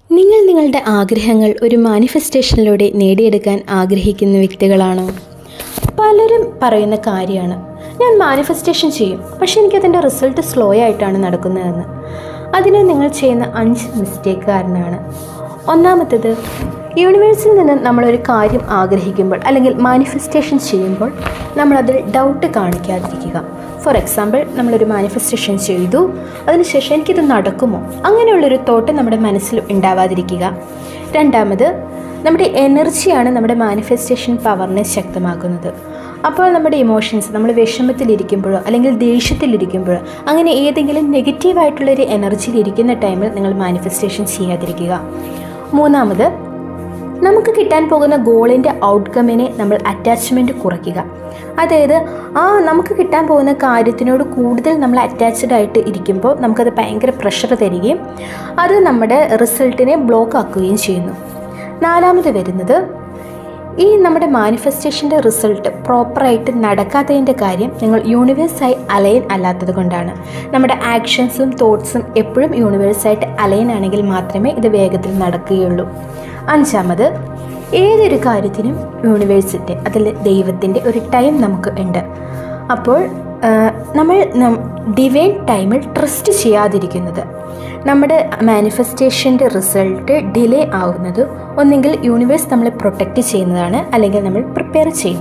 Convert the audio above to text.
നിങ്ങൾ നിങ്ങളുടെ ആഗ്രഹങ്ങൾ ഒരു മാനിഫെസ്റ്റേഷനിലൂടെ നേടിയെടുക്കാൻ ആഗ്രഹിക്കുന്ന വ്യക്തികളാണോ? പലരും പറയുന്ന കാര്യമാണ്, ഞാൻ മാനിഫെസ്റ്റേഷൻ ചെയ്യും, പക്ഷേ എനിക്കതിൻ്റെ റിസൾട്ട് സ്ലോ ആയിട്ടാണ് നടക്കുന്നതെന്ന്. അതിന് നിങ്ങൾ ചെയ്യുന്ന 5 മിസ്റ്റേക്ക് കാരണമാണ്. ഒന്നാമത്തേത്, യൂണിവേഴ്സിൽ നിന്ന് നമ്മളൊരു കാര്യം ആഗ്രഹിക്കുമ്പോൾ അല്ലെങ്കിൽ മാനിഫെസ്റ്റേഷൻ ചെയ്യുമ്പോൾ നമ്മളതിൽ ഡൗട്ട് കാണിക്കാതിരിക്കുക. ഫോർ എക്സാമ്പിൾ, നമ്മളൊരു മാനിഫെസ്റ്റേഷൻ ചെയ്തു, അതിനുശേഷം എനിക്കിത് നടക്കുമോ, അങ്ങനെയുള്ളൊരു തോട്ട് നമ്മുടെ മനസ്സിൽ ഉണ്ടാവാതിരിക്കുക. രണ്ടാമത്, നമ്മുടെ എനർജിയാണ് നമ്മുടെ മാനിഫെസ്റ്റേഷൻ പവറിനെ ശക്തമാക്കുന്നത്. അപ്പോൾ നമ്മുടെ ഇമോഷൻസ്, നമ്മൾ വിഷമത്തിലിരിക്കുമ്പോഴോ അല്ലെങ്കിൽ ദേഷ്യത്തിലിരിക്കുമ്പോഴോ അങ്ങനെ ഏതെങ്കിലും നെഗറ്റീവായിട്ടുള്ളൊരു എനർജിയിലിരിക്കുന്ന ടൈമിൽ നിങ്ങൾ മാനിഫെസ്റ്റേഷൻ ചെയ്യാതിരിക്കുക. മൂന്നാമത്, നമുക്ക് കിട്ടാൻ പോകുന്ന ഗോളിൻ്റെ ഔട്ട്കമ്മിനെ നമ്മൾ അറ്റാച്ച്മെൻറ്റ് കുറയ്ക്കുക. അതായത് നമുക്ക് കിട്ടാൻ പോകുന്ന കാര്യത്തിനോട് കൂടുതൽ നമ്മൾ അറ്റാച്ച്ഡ് ആയിട്ട് ഇരിക്കുമ്പോൾ നമുക്കത് ഭയങ്കര പ്രഷർ തരികയും അത് നമ്മുടെ റിസൾട്ടിനെ ബ്ലോക്ക് ആക്കുകയും ചെയ്യുന്നു. നാലാമത് വരുന്നത്, ഈ നമ്മുടെ മാനിഫെസ്റ്റേഷൻ്റെ റിസൾട്ട് പ്രോപ്പറായിട്ട് നടക്കാത്തതിൻ്റെ കാര്യം നിങ്ങൾ യൂണിവേഴ്സായി അലൈൻ അല്ലാത്തത് കൊണ്ടാണ്. നമ്മുടെ ആക്ഷൻസും തോട്ട്സും എപ്പോഴും യൂണിവേഴ്സായിട്ട് അലൈൻ ആണെങ്കിൽ മാത്രമേ ഇത് വേഗത്തിൽ നടക്കുകയുള്ളൂ. അഞ്ചാമത്, ഏതൊരു കാര്യത്തിനും യൂണിവേഴ്സിറ്റി, അതിൽ ദൈവത്തിൻ്റെ ഒരു ടൈം നമുക്ക് ഉണ്ട്. അപ്പോൾ നമ്മൾ ഡിവൈൻ ടൈമിൽ ട്രസ്റ്റ് ചെയ്യാതിരിക്കുന്നത്, നമ്മുടെ മാനിഫെസ്റ്റേഷൻ്റെ റിസൾട്ട് ഡിലേ ആവുന്നത് ഒന്നെങ്കിൽ യൂണിവേഴ്സ് നമ്മളെ പ്രൊട്ടക്റ്റ് ചെയ്യുന്നതാണ്, അല്ലെങ്കിൽ നമ്മൾ പ്രിപ്പയർ ചെയ്യുന്നത്.